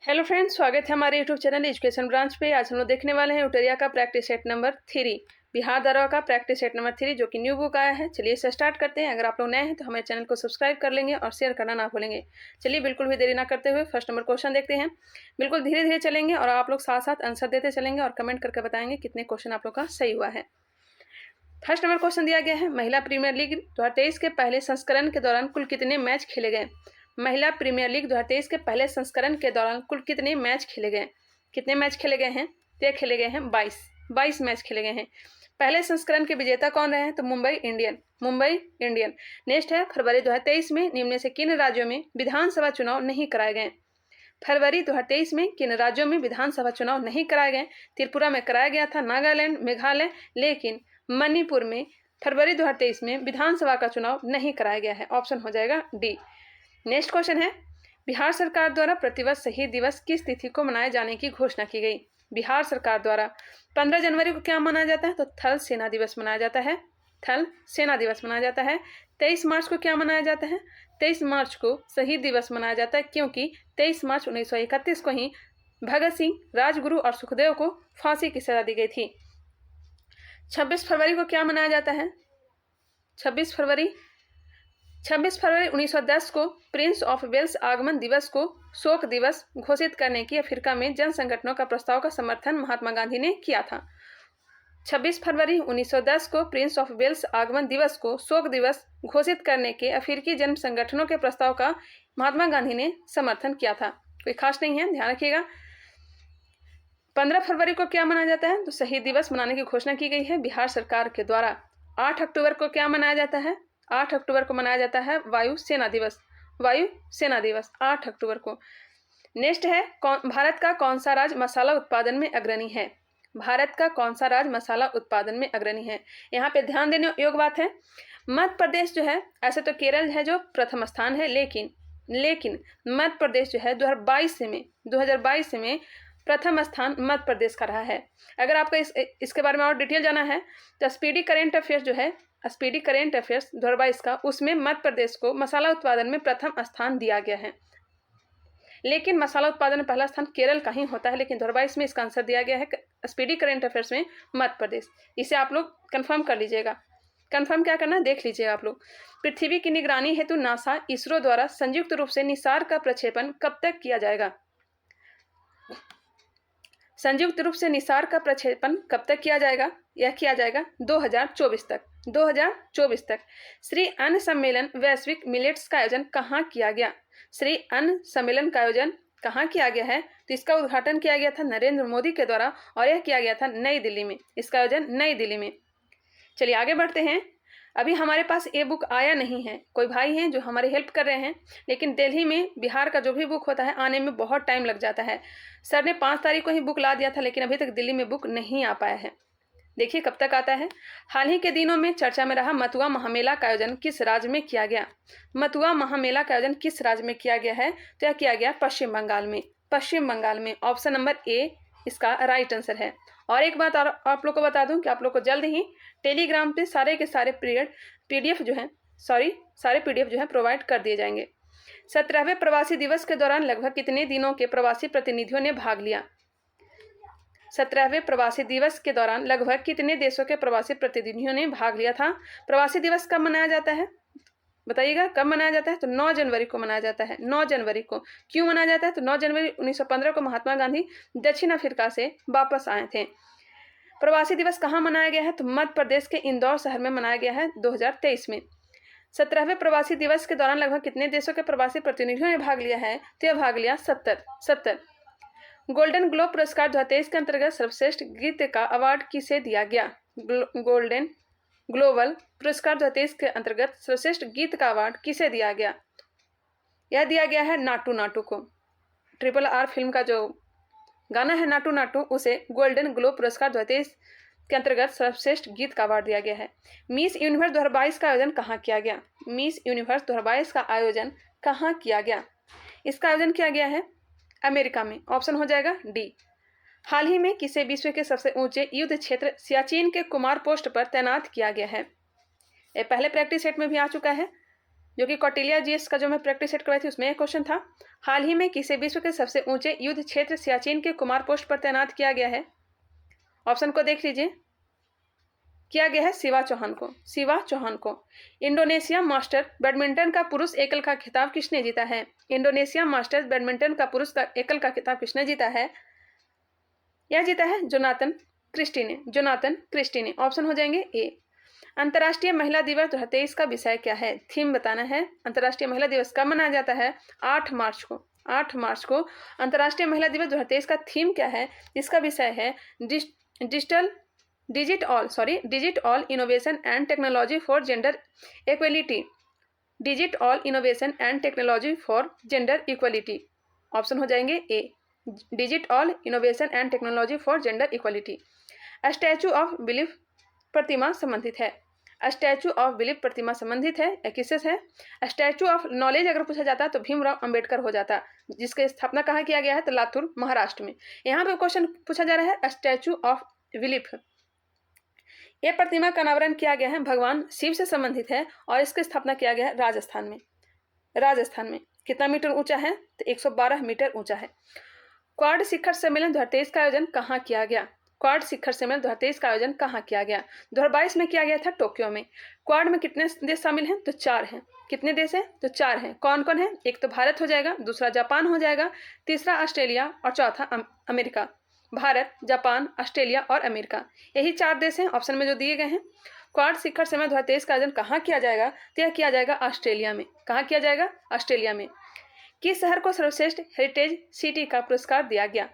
Hello friends, स्वागत है हमारे यूट्यूब चैनल एजुकेशन ब्रांच पे। आज हम लोग देखने वाले हैं उटरिया का प्रैक्टिस सेट नंबर 3, बिहार दरवा का प्रैक्टिस सेट नंबर 3 जो कि न्यू बुक आया है। चलिए इसे स्टार्ट करते हैं। अगर आप लोग नए हैं तो हमारे चैनल को सब्सक्राइब कर लेंगे और शेयर करना ना भूलेंगे। चलिए बिल्कुल भी देरी ना करते हुए फर्स्ट नंबर क्वेश्चन देखते हैं। बिल्कुल धीरे धीरे चलेंगे और आप लोग साथ साथ आंसर देते चलेंगे और कमेंट करके बताएंगे कितने क्वेश्चन आप लोग का सही हुआ है। फर्स्ट नंबर क्वेश्चन दिया गया है, महिला प्रीमियर लीग 2023 के पहले संस्करण के दौरान कुल कितने मैच खेले गए। महिला प्रीमियर लीग 2023 के पहले संस्करण के दौरान कुल कितने मैच खेले गए। कितने मैच खेले गए हैं? ये खेले गए हैं 22 मैच खेले गए हैं। पहले संस्करण के विजेता कौन रहे हैं? तो मुंबई इंडियन। नेक्स्ट है, फरवरी 2023 में निम्न में से किन राज्यों में विधानसभा चुनाव नहीं कराए गए। फरवरी 2023 में किन राज्यों में विधानसभा चुनाव नहीं कराए गए? त्रिपुरा में कराया गया था, नागालैंड, मेघालय, लेकिन मणिपुर में फरवरी 2023 में विधानसभा का चुनाव नहीं कराया गया है। ऑप्शन हो जाएगा डी। नेक्स्ट क्वेश्चन है, बिहार सरकार द्वारा प्रतिवर्ष शहीद दिवस किस तिथि को मनाए जाने की घोषणा की गई। बिहार सरकार द्वारा 15 जनवरी को क्या मनाया जाता है? तो थल सेना दिवस मनाया जाता है। थल सेना दिवस मनाया जाता है। 23 मार्च को क्या मनाया जाता है? 23 मार्च को शहीद दिवस मनाया जाता है, क्योंकि 23 मार्च 1931 को ही भगत सिंह, राजगुरु और सुखदेव को फांसी की सजा दी गई थी। 26 फरवरी को क्या मनाया जाता है? 26 फरवरी 1910 को प्रिंस ऑफ वेल्स आगमन दिवस को शोक दिवस घोषित करने की अफ्रीका में जन संगठनों का प्रस्ताव का समर्थन महात्मा गांधी ने किया था। 26 फरवरी 1910 को प्रिंस ऑफ वेल्स आगमन दिवस को शोक दिवस घोषित करने के अफ्रीकी जन संगठनों के प्रस्ताव का महात्मा गांधी ने समर्थन किया था। कोई खास नहीं है, ध्यान रखिएगा। 15 फरवरी को क्या मनाया जाता है? तो शहीद दिवस मनाने की घोषणा की गई है बिहार सरकार के द्वारा। 8 अक्टूबर को क्या मनाया जाता है? 8 अक्टूबर को मनाया जाता है वायु सेना दिवस। 8 अक्टूबर को। नेक्स्ट है, भारत का कौन सा राज्य मसाला उत्पादन में अग्रणी है। भारत का कौन सा राज्य मसाला उत्पादन में अग्रणी है? यहाँ पे ध्यान देने योग्य बात है, मध्य प्रदेश जो है, ऐसे तो केरल है जो प्रथम स्थान है, लेकिन मध्य प्रदेश जो है 2022 में प्रथम स्थान मध्य प्रदेश का रहा है। अगर आपको इसके बारे में और डिटेल जाना है तो स्पीडी करेंट अफेयर्स 2022 का, उसमें मध्य प्रदेश को मसाला उत्पादन में प्रथम स्थान दिया गया है। लेकिन मसाला उत्पादन में पहला स्थान केरल का ही होता है, लेकिन 2022 में इसका आंसर दिया गया है स्पीडी करेंट अफेयर्स में मध्य प्रदेश। इसे आप लोग कंफर्म कर लीजिएगा। कंफर्म क्या करना है देख लीजिएगा आप लोग। पृथ्वी की निगरानी हेतु नासा इसरो द्वारा संयुक्त रूप से निसार का प्रक्षेपण कब तक किया जाएगा। संयुक्त रूप से निसार का प्रक्षेपण कब तक किया जाएगा? यह किया जाएगा 2024 तक। श्री अन्न सम्मेलन वैश्विक मिलेट्स का आयोजन कहाँ किया गया? श्री अन्न सम्मेलन का आयोजन कहाँ किया गया है? तो इसका उद्घाटन किया गया था नरेंद्र मोदी के द्वारा और यह किया गया था नई दिल्ली में। इसका आयोजन नई दिल्ली में। चलिए आगे बढ़ते हैं। अभी हमारे पास ये बुक आया नहीं है। कोई भाई हैं जो हमारी हेल्प कर रहे हैं, लेकिन दिल्ली में बिहार का जो भी बुक होता है आने में बहुत टाइम लग जाता है। सर ने 5 तारीख को ही बुक ला दिया था, लेकिन अभी तक दिल्ली में बुक नहीं आ पाया है। देखिए कब तक आता है। हाल ही के दिनों में चर्चा में रहा मथुआ महामेला का आयोजन किस राज्य में किया गया। मथुआ महामेला का आयोजन किस राज्य में किया गया है? तो यह किया गया पश्चिम बंगाल में। ऑप्शन नंबर ए इसका राइट आंसर है। और एक बात और आप लोग को बता दूं कि आप लोग को जल्द ही टेलीग्राम पे सारे के सारे पीडीएफ जो है प्रोवाइड कर दिए जाएंगे। 17वें प्रवासी दिवस के दौरान लगभग कितने दिनों के प्रवासी प्रतिनिधियों ने भाग लिया। 17वें प्रवासी दिवस के दौरान लगभग कितने देशों के प्रवासी प्रतिनिधियों ने भाग लिया था। प्रवासी दिवस कब मनाया जाता है बताइएगा? कब मनाया जाता है? तो 9 जनवरी को मनाया जाता है। 9 जनवरी को क्यों मनाया जाता है? तो 9 जनवरी 1915 को महात्मा गांधी दक्षिण अफ्रीका से वापस आए थे। प्रवासी दिवस कहाँ मनाया गया है? तो मध्य प्रदेश के इंदौर शहर में मनाया गया है 2023 में। 17वें प्रवासी दिवस के दौरान लगभग कितने देशों के प्रवासी प्रतिनिधियों ने भाग लिया है? तो यह भाग लिया 70। गोल्डन ग्लोब पुरस्कार 2023 के अंतर्गत सर्वश्रेष्ठ गीत का अवार्ड किसे दिया गया? गोल्डन ग्लोबल पुरस्कार 2023 के अंतर्गत सर्वश्रेष्ठ गीत का अवार्ड किसे दिया गया? यह दिया गया है नाटू को। RRR फिल्म का जो गाना है नाटू, उसे गोल्डन ग्लोब पुरस्कार 2023 के अंतर्गत सर्वश्रेष्ठ गीत का अवार्ड दिया गया है। मिस यूनिवर्स 2022 का आयोजन कहाँ किया गया? मिस यूनिवर्स 2022 का आयोजन कहाँ किया गया? इसका आयोजन किया गया है अमेरिका में। ऑप्शन हो जाएगा डी। हाल ही में किसे विश्व के सबसे ऊंचे युद्ध क्षेत्र सियाचिन के कुमार पोस्ट पर तैनात किया गया है? यह पहले प्रैक्टिस सेट में भी आ चुका है। जो कि कौटिल्य जीएस का जो मैं प्रैक्टिस सेट करवाई थी उसमें एक क्वेश्चन था। हाल ही में किसे विश्व के सबसे ऊंचे युद्ध क्षेत्र सियाचिन के कुमार पोस्ट पर तैनात किया गया है? ऑप्शन को देख लीजिए। किया गया है शिवा चौहान को। शिवा चौहान को। इंडोनेशिया मास्टर बैडमिंटन का पुरुष एकल का खिताब किसने जीता है? इंडोनेशिया मास्टर्स बैडमिंटन का पुरुष का एकल का खिताब किसने जीता है? यह जीता है जोनाथन क्रिस्टी ने। जोनाथन क्रिस्टी ने। ऑप्शन हो जाएंगे ए। अंतर्राष्ट्रीय महिला दिवस 2023 का विषय क्या है? थीम बताना है। अंतर्राष्ट्रीय महिला दिवस कब मनाया जाता है? 8 मार्च को। 8 मार्च को अंतर्राष्ट्रीय महिला दिवस 2023 का थीम क्या है? इसका विषय है digit all innovation and technology for gender equality. Digit all innovation and technology for gender equality. Option हो जाएंगे A. Digit all innovation and technology for gender equality. Statue of belief प्रतिमा संबंधित है। स्टैचू ऑफ बिलीफ प्रतिमा संबंधित है या किससे है? स्टैचू ऑफ नॉलेज अगर पूछा जाता तो भीमराव अंबेडकर हो जाता, जिसकी स्थापना कहाँ किया गया है? तो लातूर महाराष्ट्र में। यहाँ पे क्वेश्चन पूछा जा रहा है स्टैचू ऑफ बिलीफ। यह प्रतिमा का अनावरण किया गया है, भगवान शिव से संबंधित है और इसकी स्थापना किया गया है राजस्थान में। राजस्थान में कितना मीटर ऊंचा है? तो 112 मीटर ऊंचा है। क्वाड शिखर सम्मेलन 2023 का आयोजन कहाँ किया गया? क्वाड शिखर सम्मेलन 2023 का आयोजन कहाँ किया गया? 2022 में किया गया था टोक्यो में। क्वाड में कितने देश शामिल हैं? तो 4 हैं। कितने देश हैं? तो 4 हैं। कौन कौन है? एक तो भारत हो जाएगा, दूसरा जापान हो जाएगा, तीसरा ऑस्ट्रेलिया और चौथा अमेरिका। भारत, जापान, ऑस्ट्रेलिया और अमेरिका, यही 4 देश हैं ऑप्शन में जो दिए गए हैं। क्वाड शिखर सम्मेलन 2023 का आयोजन कहाँ किया जाएगा? तो यह किया जाएगा ऑस्ट्रेलिया में। कहाँ किया जाएगा? ऑस्ट्रेलिया में। किस शहर को सर्वश्रेष्ठ हेरिटेज सिटी का पुरस्कार दिया गया?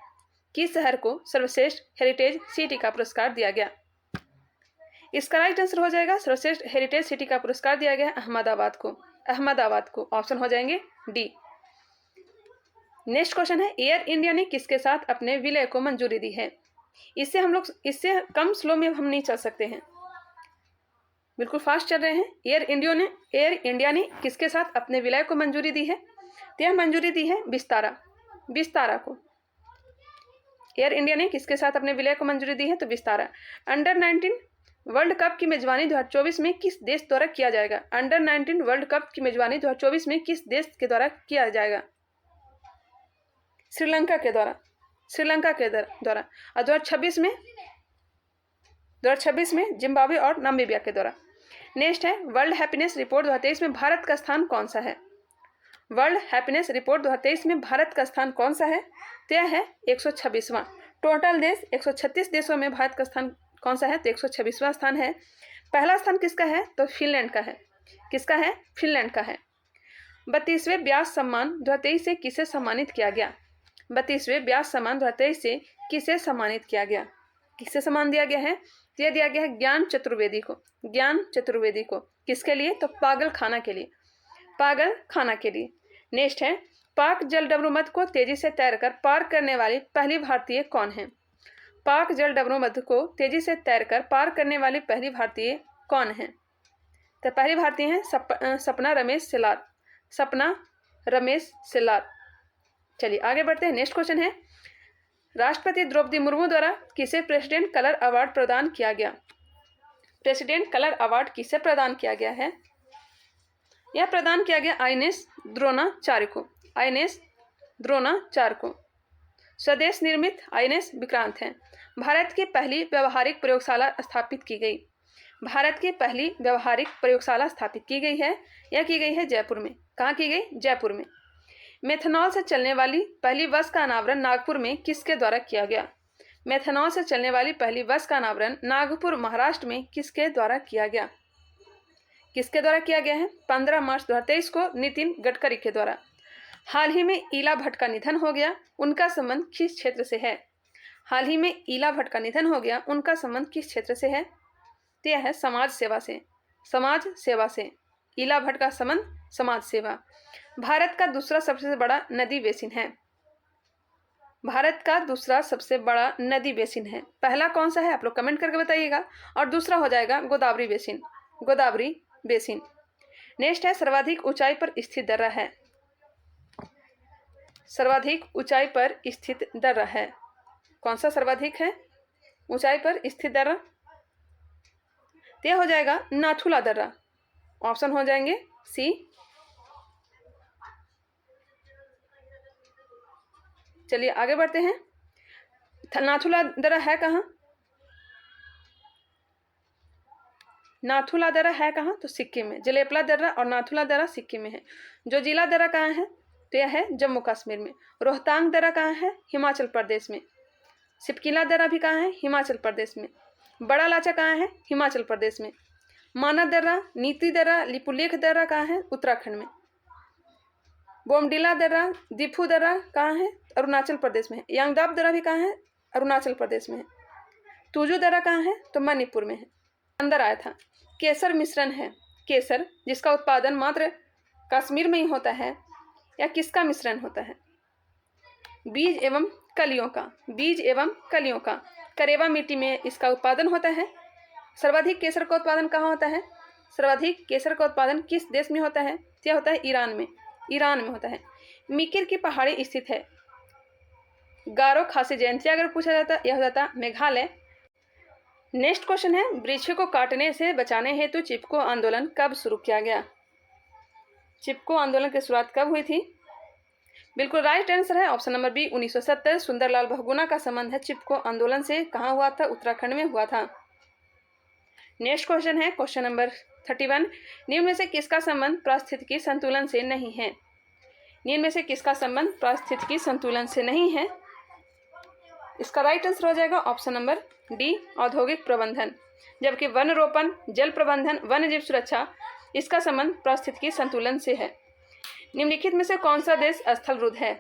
किस शहर को सर्वश्रेष्ठ हेरिटेज सिटी का पुरस्कार दिया गया? इसका राइट आंसर हो जाएगा सर्वश्रेष्ठ हेरिटेज सिटी का पुरस्कार दिया गया अहमदाबाद को। अहमदाबाद को। ऑप्शन हो जाएंगे डी। नेक्स्ट क्वेश्चन है, एयर इंडिया ने किसके साथ अपने विलय को मंजूरी दी है? इससे कम स्लो में हम नहीं चल सकते हैं, बिल्कुल फास्ट चल रहे हैं। एयर इंडिया ने किसके साथ अपने विलय को मंजूरी दी है? तो यह मंजूरी दी है विस्तारा को। एयर इंडिया ने किसके साथ अपने विलय को मंजूरी दी है? तो विस्तारा। अंडर 19 वर्ल्ड कप की मेजबानी 2024 में किस देश द्वारा किया जाएगा? अंडर 19 वर्ल्ड कप की मेजबानी 2024 में किस देश के द्वारा किया जाएगा? श्रीलंका के द्वारा। श्रीलंका के द्वारा। और 2026 में जिम्बाब्वे और नामीबिया के द्वारा। नेक्स्ट है, वर्ल्ड हैप्पीनेस रिपोर्ट 2023 में भारत का स्थान कौन सा है? वर्ल्ड हैप्पीनेस रिपोर्ट 2023 में भारत का स्थान कौन सा है? तो यह है 126वां। टोटल देश 136 देशों में भारत का स्थान कौन सा है? तो 126वां स्थान है। पहला स्थान किसका है? तो फिनलैंड का है। किसका है? फिनलैंड का है। 32वें व्यास सम्मान 2023 से किसे सम्मानित किया गया? 32वें व्यास सम्मान 2023 से किसे सम्मानित किया गया? किसे सम्मान दिया गया है? तो यह दिया गया है ज्ञान चतुर्वेदी को। ज्ञान चतुर्वेदी को। किसके लिए? तो पागल खाना के लिए। पागल खाना के लिए। नेक्स्ट है, पाक जलडमरूमध्य को तेजी से तैरकर पार करने वाली पहली भारतीय कौन है? पाक जलडमरूमध्य को तेजी से तैरकर पार करने वाली पहली भारतीय कौन है? तो पहली भारतीय है सपना रमेश सिलार। चलिए आगे बढ़ते हैं। नेक्स्ट क्वेश्चन है, राष्ट्रपति द्रौपदी मुर्मू द्वारा किसे प्रेसिडेंट कलर अवार्ड प्रदान किया गया? प्रेसिडेंट कलर अवार्ड किसे प्रदान किया गया है? यह प्रदान किया गया आईएनएस द्रोणाचार्य को। आईएनएस द्रोणाचार्य को। स्वदेश निर्मित आईएनएस विक्रांत है। भारत की पहली व्यवहारिक प्रयोगशाला स्थापित की गई। भारत की पहली व्यवहारिक प्रयोगशाला स्थापित की गई है। यह की गई है जयपुर में। कहाँ की गई? जयपुर में। मेथनॉल से चलने वाली पहली बस का अनावरण नागपुर में किसके द्वारा किया गया? मेथनॉल से चलने वाली पहली बस का अनावरण नागपुर महाराष्ट्र में किसके द्वारा किया गया? किसके द्वारा किया गया है? 15 मार्च 2023 को नितिन गडकरी के द्वारा। हाल ही में ईला भट्ट का निधन हो गया, उनका संबंध किस क्षेत्र से है? हाल ही में ईला भट्ट का निधन हो गया, उनका संबंध किस क्षेत्र से है? तो यह है समाज सेवा से। समाज सेवा से ईला भट्ट का संबंध समाज सेवा। भारत का दूसरा सबसे बड़ा नदी बेसिन है। भारत का दूसरा सबसे बड़ा नदी बेसिन है। पहला कौन सा है आप लोग कमेंट करके बताइएगा। और दूसरा हो जाएगा Godavari basin. Godavari basin. Next है, सर्वाधिक ऊंचाई पर स्थित दर्रा है। सर्वाधिक ऊंचाई पर स्थित दर्रा है। कौन सा सर्वाधिक है ऊंचाई पर स्थित दर्रा? यह हो जाएगा नाथुला दर्रा। ऑप्शन हो जाएंगे सी चलिए आगे बढ़ते हैं। नाथुला दर्रा है कहाँ? नाथुला दर्रा है कहाँ? तो सिक्किम में। जलेपला दर्रा और नाथुला दर्रा सिक्किम में है। जोजिला दर्रा कहाँ है? तो यह है जम्मू कश्मीर में। रोहतांग दर्रा कहाँ है? हिमाचल प्रदेश में। सिपकिला दर्रा भी कहाँ है? हिमाचल प्रदेश में। बड़ा लाचा कहाँ है? हिमाचल प्रदेश में। माना दर्रा, नीति दर्रा, लिपुलेख दर्रा कहाँ है? उत्तराखंड में। बोमडिला दर्रा, दिफू दर्रा कहाँ है? अरुणाचल प्रदेश में है। यांगदाब दर्रा भी कहाँ है? अरुणाचल प्रदेश में है। तुजू दर्रा कहाँ है? तो मणिपुर में है। अंदर आया था। केसर मिश्रण है। केसर जिसका उत्पादन मात्र कश्मीर में ही होता है, या किसका मिश्रण होता है? बीज एवं कलियों का। बीज एवं कलियों का। करेवा मिट्टी में इसका उत्पादन होता है। सर्वाधिक केसर का उत्पादन कहाँ होता है? सर्वाधिक केसर का उत्पादन किस देश में होता है? यह होता है ईरान में। ईरान में होता है। मिकिर की पहाड़ी स्थित है। गारो खासी जयंती अगर पूछा जाता यह हो जाता मेघालय। नेक्स्ट क्वेश्चन है, वृक्ष को काटने से बचाने हेतु चिपको आंदोलन कब शुरू किया गया? चिपको आंदोलन की शुरुआत कब हुई थी? बिल्कुल राइट आंसर है option number B 1970। Sunderlal Bahuguna का संबंध है चिपको आंदोलन से। कहाँ हुआ था? उत्तराखंड में हुआ था। नेक्स्ट क्वेश्चन है क्वेश्चन नंबर 31। निम्न में से किसका संबंध पारिस्थितिकी संतुलन से नहीं है? निम्न में से किसका संबंध पारिस्थितिकी संतुलन से नहीं है? इसका राइट आंसर हो जाएगा ऑप्शन नंबर डी औद्योगिक प्रबंधन। जबकि वन रोपण, जल प्रबंधन, वन्य जीव सुरक्षा इसका संबंध पारिस्थितिकी संतुलन से है। निम्नलिखित में से कौन सा देश स्थलरुद्ध है?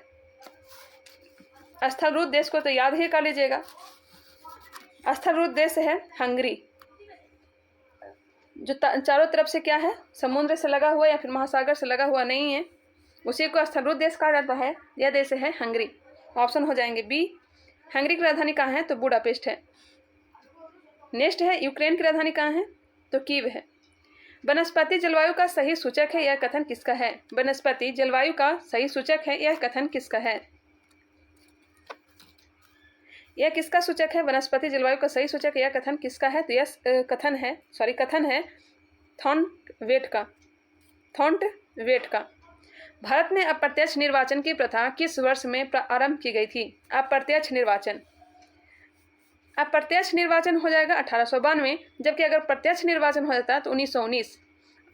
स्थलरुद्ध देश को तो याद ही कर लीजिएगा। स्थलरुद्ध देश है हंगरी। जो चारों तरफ से क्या है? समुद्र से लगा हुआ या फिर महासागर से लगा हुआ नहीं है, उसी को स्थलरुद्ध देश कहा जाता है। यह देश है हंगरी। ऑप्शन हो जाएंगे बी। हंगरी की राजधानी कहाँ है? तो बुडापेस्ट है। नेक्स्ट है, यूक्रेन की राजधानी कहाँ है? तो कीव है। वनस्पति जलवायु का सही सूचक है, यह कथन किसका है? वनस्पति जलवायु का सही सूचक है, यह कथन किसका है? यह किसका सूचक है? वनस्पति जलवायु का सही सूचक यह कथन किसका है? तो यह कथन है थॉर्नवेट का। थॉर्नवेट का। भारत में अप्रत्यक्ष निर्वाचन की प्रथा किस वर्ष में प्रारंभ की गई थी? अप्रत्यक्ष निर्वाचन। अप्रत्यक्ष निर्वाचन हो जाएगा 1892। जबकि अगर प्रत्यक्ष निर्वाचन हो जाता तो 1919।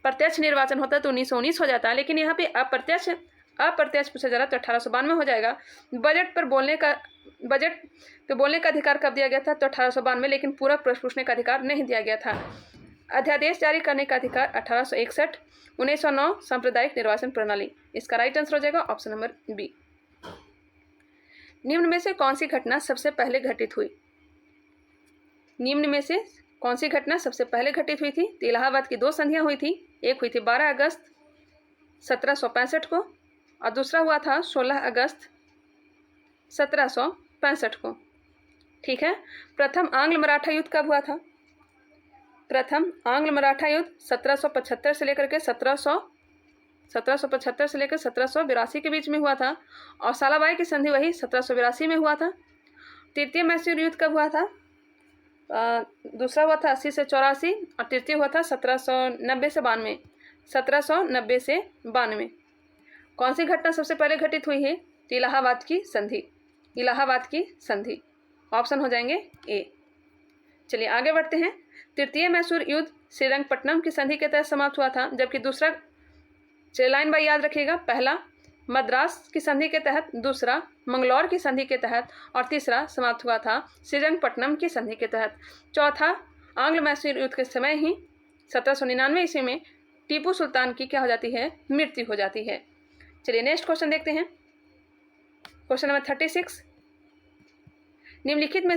प्रत्यक्ष निर्वाचन होता तो 1919 हो जाता, लेकिन यहाँ पे अप्रत्यक्ष पूछा जा रहा तो 1892 हो जाएगा। बजट पे बोलने का अधिकार कब दिया गया था? तो 1892। लेकिन पूरक प्रश्न पूछने का अधिकार नहीं दिया गया था। अध्यादेश जारी करने का अधिकार 1861। 1909 सांप्रदायिक निर्वाचन प्रणाली। इसका राइट आंसर हो जाएगा ऑप्शन नंबर बी। निम्न में से कौन सी घटना सबसे पहले घटित हुई? निम्न में से कौन सी घटना सबसे पहले घटित हुई थी? तो इलाहाबाद की 2 संधियां हुई थी। एक हुई थी 12 अगस्त 1765 को और दूसरा हुआ था 16 अगस्त 1765 को। ठीक है। प्रथम आंग्ल मराठा युद्ध कब हुआ था? प्रथम आंग्ल मराठा युद्ध 1775 से लेकर के 1782 के बीच में हुआ था। और सालाबाई की संधि वही 1782 में हुआ था। तृतीय मैसूर युद्ध कब हुआ था? दूसरा हुआ था 80 से 84 और तृतीय हुआ था 1790 से 92। 1790 से 92। कौन सी घटना सबसे पहले घटित हुई है? इलाहाबाद की संधि। इलाहाबाद की संधि। ऑप्शन हो जाएंगे ए। चलिए आगे बढ़ते हैं। तृतीय मैसूर युद्ध श्रीरंगपट्टनम की संधि के तहत समाप्त हुआ था। जबकि दूसरा, लाइन बाई याद रखिएगा, पहला मद्रास की संधि के तहत, दूसरा मंगलौर की संधि के तहत और तीसरा समाप्त हुआ था श्रीरंगपट्टनम की संधि के तहत। चौथा आंग्ल मैसूर युद्ध के समय ही 1799 ईस्वी में टीपू सुल्तान की क्या हो जाती है? मृत्यु हो जाती है। चलिए नेक्स्ट क्वेश्चन देखते हैं। Question number 36। निम्नलिखित में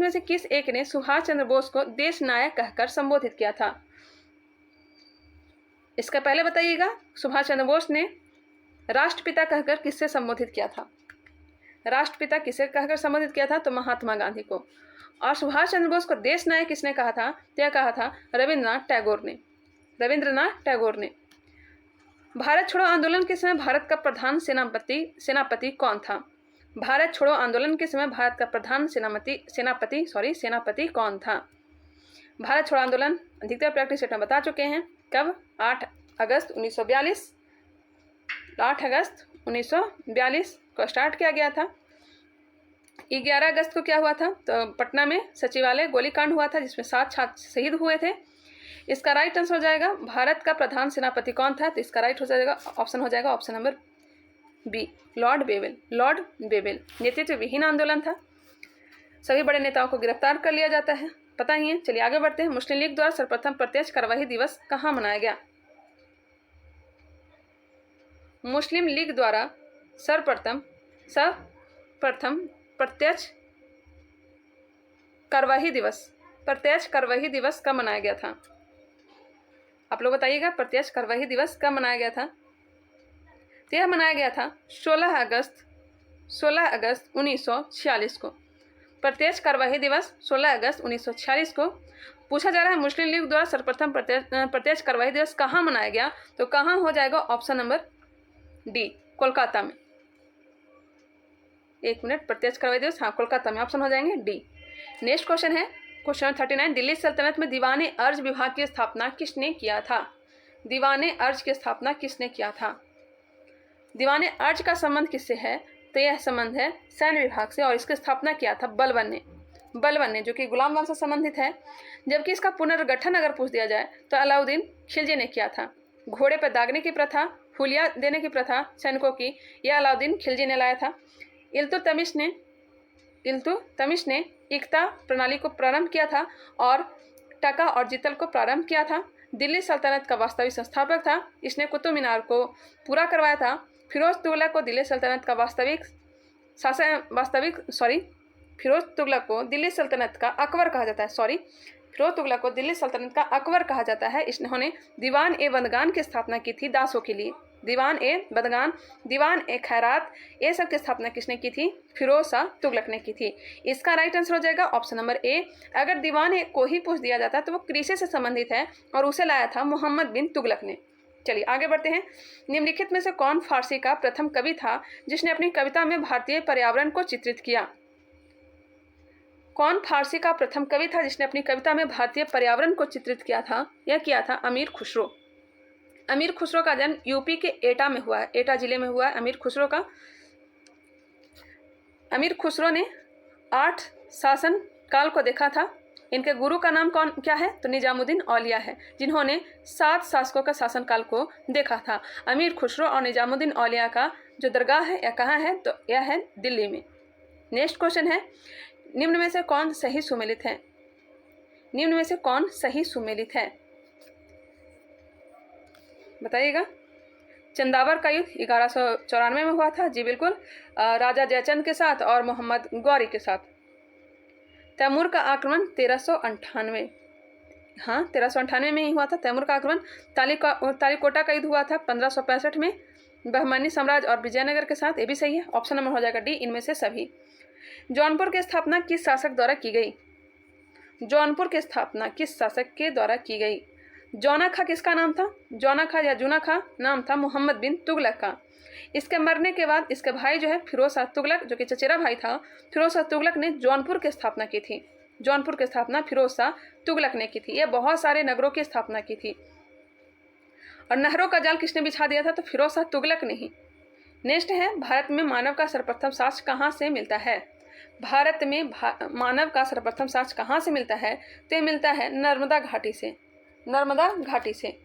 से किस एक ने सुभाष चंद्र बोस को देश नायक कहकर संबोधित किया था? इसका पहले बताइएगा, सुभाष चंद्र बोस ने राष्ट्रपिता कहकर किससे संबोधित किया था? राष्ट्रपिता किसे कहकर संबोधित किया था? तो महात्मा गांधी को। और सुभाष चंद्र बोस को देश नायक किसने कहा था? यह कहा था रविंद्रनाथ टैगोर ने। भारत छोड़ो आंदोलन के समय भारत का प्रधान सेनापति कौन था? भारत छोड़ो आंदोलन के समय भारत का प्रधान सेनापति कौन था? भारत छोड़ो आंदोलन अधिकतर प्रैक्टिस सेट में बता चुके हैं। कब? 8 अगस्त 1942। को स्टार्ट किया गया था। 11 अगस्त को क्या हुआ था, तो पटना में सचिवालय गोलीकांड हुआ था जिसमें 7 छात्र शहीद हुए थे। इसका राइट आंसर हो जाएगा भारत का प्रधान सेनापति कौन था, तो इसका राइट हो जाएगा ऑप्शन हो जाएगा option number B, Lord Wavell. Lord Wavell. नेतृत्व विहीन आंदोलन था, सभी बड़े नेताओं को गिरफ्तार कर लिया जाता है, पता ही है। चलिए आगे बढ़ते हैं। मुस्लिम लीग द्वारा सर्वप्रथम प्रत्यक्ष कार्यवाही दिवस कहाँ मनाया गया? मुस्लिम लीग द्वारा सर्वप्रथम प्रत्यक्ष कार्यवाही दिवस कब मनाया गया था? आप लोग बताइएगा, प्रत्यक्ष कार्यवाही दिवस कब मनाया गया था? तो यह मनाया गया था 16 अगस्त 1946 को। प्रत्यक्ष कार्यवाही दिवस 16 अगस्त 1946 को। पूछा जा रहा है मुस्लिम लीग द्वारा सर्वप्रथम प्रत्यक्ष कार्यवाही दिवस कहाँ मनाया गया, तो कहाँ हो जाएगा ऑप्शन नंबर डी, कोलकाता में। एक मिनट, प्रत्यक्ष कार्यवाही दिवस, हाँ कोलकाता में, ऑप्शन हो जाएंगे डी। नेक्स्ट क्वेश्चन है क्वेश्चन 39। दिल्ली सल्तनत में दीवाने अर्ज विभाग की स्थापना किसने किया था? दीवाने अर्ज की स्थापना किसने किया था? दीवाने अर्ज का संबंध किससे है, तो यह संबंध है सैन्य विभाग से, और इसकी स्थापना किया था बलबन ने, जो कि गुलाम वंश से संबंधित है। जबकि इसका पुनर्गठन अगर पूछ दिया जाए तो अलाउद्दीन खिलजी ने किया था। घोड़े पर दागने की प्रथा, हुलिया देने की प्रथा सैनिकों की, यह अलाउद्दीन खिलजी ने लाया था। इल्तुतमिश ने इक्ता प्रणाली को प्रारंभ किया था और टका और जितल को प्रारंभ किया था। दिल्ली सल्तनत का वास्तविक संस्थापक था, इसने कुतुब मीनार को पूरा करवाया था। फिरोज तुगलक को दिल्ली सल्तनत का फिरोज तुगलक को दिल्ली सल्तनत का अकबर कहा जाता है। फिरोज तुगलक को दिल्ली सल्तनत का अकबर कहा जाता है। इन्होंने दीवान ए बंदगान की स्थापना की थी दासों के लिए। दीवान ए बंदगान, दीवान ए खैरात, ये सब की स्थापना किसने की थी? फिरोज शाह तुगलक ने की थी। इसका राइट आंसर हो जाएगा ऑप्शन नंबर ए। अगर दीवान ए को ही पूछ दिया जाता तो वो कृषि से संबंधित है और उसे लाया था मोहम्मद बिन तुगलक ने। चलिए आगे बढ़ते हैं। निम्नलिखित में से कौन फारसी का प्रथम कवि था जिसने अपनी कविता में भारतीय पर्यावरण को चित्रित किया? कौन फारसी का प्रथम कवि था जिसने अपनी कविता में भारतीय पर्यावरण को चित्रित किया था? यह किया था अमीर खुसरो। अमीर खुसरो का जन्म यूपी के एटा में हुआ है, एटा जिले में हुआ है अमीर खुसरो का। अमीर खुसरो ने 8 शासन काल को देखा था। इनके गुरु का नाम क्या है? तो निजामुद्दीन औलिया है, जिन्होंने 7 शासकों का शासनकाल को देखा था। अमीर खुसरो और निजामुद्दीन औलिया का जो दरगाह है यह कहाँ है? तो यह है दिल्ली में। नेक्स्ट क्वेश्चन है, निम्न में से कौन सही सुमेलित है? निम्न में से कौन सही सुमेलित है, बताइएगा। चंदावर का युद्ध 1194 में हुआ था, जी बिल्कुल, राजा जयचंद के साथ और मोहम्मद गौरी के साथ। तैमूर का आक्रमण 1398, हाँ 1398 में ही हुआ था तैमूर का आक्रमण। तालीकोटा का युद्ध हुआ था 1565 में बहमनी साम्राज्य और विजयनगर के साथ, ये भी सही है, ऑप्शन नंबर हो जाएगा डी, इनमें से सभी। जौनपुर की स्थापना किस शासक द्वारा की गई? जौनपुर की स्थापना किस शासक के द्वारा की गई? जौना खां किसका नाम था? जौना खां या जूना खां नाम था मोहम्मद बिन तुगलक का। इसके मरने के बाद इसके भाई जो है फिरोज शाह तुगलक, जो कि चचेरा भाई था, फिरोज शाह तुगलक ने जौनपुर की स्थापना की थी। जौनपुर की स्थापना फिरोज शाह तुगलक ने की थी। यह बहुत सारे नगरों की स्थापना की थी। और नहरों का जाल किसने बिछा दिया था? तो फिरोज शाह तुगलक ने ही। नेक्स्ट है, भारत में मानव का सर्वप्रथम साक्ष्य कहाँ से मिलता है? भारत में मानव का सर्वप्रथम साक्ष्य कहाँ से मिलता है? तो मिलता है नर्मदा घाटी से। नर्मदा घाटी से।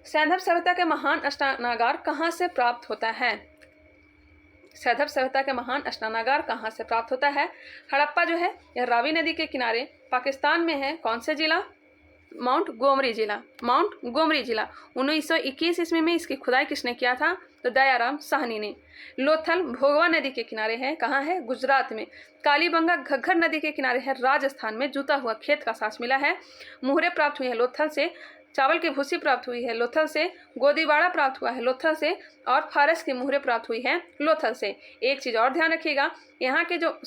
सैंधव सभ्यता के महान स्नानागार कहाँ से प्राप्त होता है? सैंधव सभ्यता के महान स्नानागार कहाँ से प्राप्त होता है? हड़प्पा जो है यह रावी नदी के किनारे पाकिस्तान में है। कौन से जिला? माउंट गोमरी जिला। माउंट गोमरी जिला। 1921 ईस्वी में इसकी खुदाई किसने किया था? तो दयाराम साहनी ने। लोथल भोगवा नदी के किनारे है, कहाँ है? गुजरात में। कालीबंगा घग्गर नदी के किनारे है, राजस्थान में। जूता हुआ खेत का साक्ष्य मिला है। मुहरे प्राप्त हुई है लोथल से। चावल की भूसी प्राप्त हुई है लोथल से। गोदीबाड़ा प्राप्त हुआ है लोथल से। और फारस की मुहरे प्राप्त हुई है लोथल से। एक चीज़ और ध्यान रखिएगा, यहाँ के जो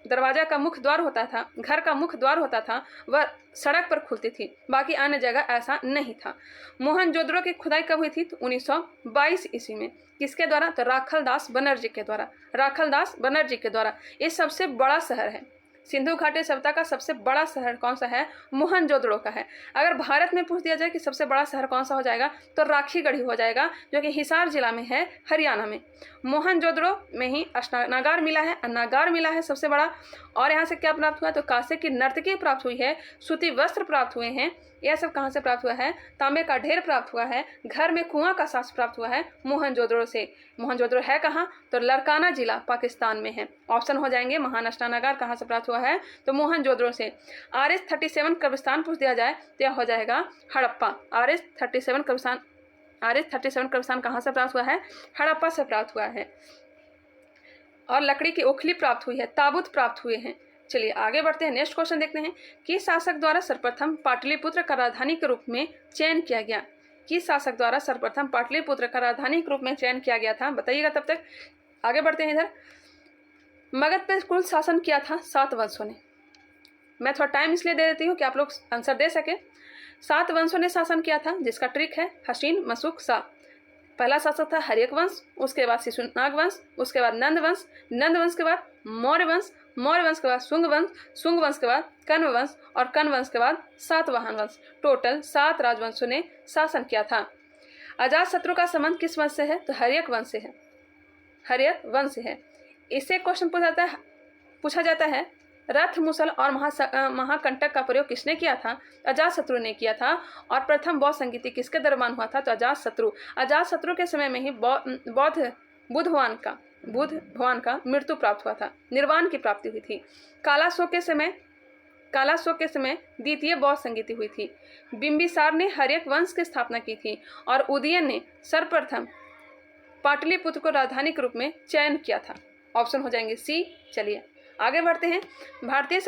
दरवाजा का मुख्य द्वार होता था, घर का मुख्य द्वार होता था, वह सड़क पर खुलती थी, बाकी अन्य जगह ऐसा नहीं था। मोहनजोदड़ो की खुदाई कब हुई थी? तो 1922 ईस्वी में। किसके द्वारा? तो राखलदास बनर्जी के द्वारा। राखलदास बनर्जी के द्वारा। ये सबसे बड़ा शहर है। सिंधु घाटी सभ्यता का सबसे बड़ा शहर कौन सा है? मोहनजोदड़ो का है। अगर भारत में पूछ दिया जाए कि सबसे बड़ा शहर कौन सा हो जाएगा, तो राखीगढ़ी हो जाएगा, जो कि हिसार जिला में है, हरियाणा में। मोहनजोदड़ो में ही अष्टनागार मिला है, अन्नागार मिला है सबसे बड़ा। और यहाँ से क्या प्राप्त हुआ? तो कांसे की नर्तकी प्राप्त हुई है, सूती वस्त्र प्राप्त हुए हैं। यह सब कहाँ से प्राप्त हुआ है? तांबे का ढेर प्राप्त हुआ है, घर में कुआं का साक्ष्य प्राप्त हुआ है मोहनजोदड़ो से। मोहनजोदड़ो है कहाँ? तो लरकाना जिला पाकिस्तान में है। ऑप्शन हो जाएंगे महान अष्टनागार कहाँ से प्राप्त हुआ है? तो मोहनजोदड़ो से। RH-37 कब्रिस्तान पूछ दिया जाए तो यह हो जाएगा हड़प्पा। RH-37 कब्रिस्तान कहाँ से प्राप्त हुआ है? हड़प्पा से प्राप्त हुआ है। और लकड़ी की ओखली प्राप्त हुई है, ताबूत प्राप्त हुए हैं। चलिए आगे बढ़ते हैं, नेक्स्ट क्वेश्चन देखते हैं। किस शासक द्वारा सर्वप्रथम पाटलिपुत्र का राजधानी के रूप में चयन किया गया? किस शासक द्वारा सर्वप्रथम पाटलिपुत्र का राजधानी के रूप में चयन किया गया था? बताइएगा। तब तक आगे बढ़ते हैं। इधर मगध पर कुल शासन किया था 7 वंशों ने। मैं थोड़ा टाइम इसलिए दे देती हूँ कि आप लोग आंसर दे सके। 7 वंशों ने शासन किया था, जिसका ट्रिक है हसीन मशूक शाह। पहला शासक था हर्यक वंश, उसके बाद शिशुनाग वंश, उसके बाद नंद वंश, नंद वंश के बाद मौर्य वंश, मौर्य वंश के बाद शुंग वंश, शुंग वंश के बाद कण्व वंश और कण्व वंश के बाद सातवाहन वंश। टोटल 7 राजवंशों ने शासन किया था। अजातशत्रु का संबंध किस वंश से है? तो हर्यक वंश से है, हर्यक वंश से है। इससे क्वेश्चन पूछा जाता है रथ, मुसल और महाकंटक का प्रयोग किसने किया था? अजातशत्रु ने किया था। और प्रथम बौद्ध संगीति किसके दरबान हुआ था? तो अजातशत्रु के समय में ही बुद्ध भगवान का मृत्यु प्राप्त हुआ था, निर्वाण की प्राप्ति हुई थी। कालाशोक के समय द्वितीय बौद्ध संगीति हुई थी। बिंबिसार ने हर्यक वंश की स्थापना की थी और उदयन ने सर्वप्रथम पाटलिपुत्र को राजधानी के रूप में चयन किया था। ऑप्शन हो जाएंगे सी। चलिए आगे बढ़ते हैं। भारतीय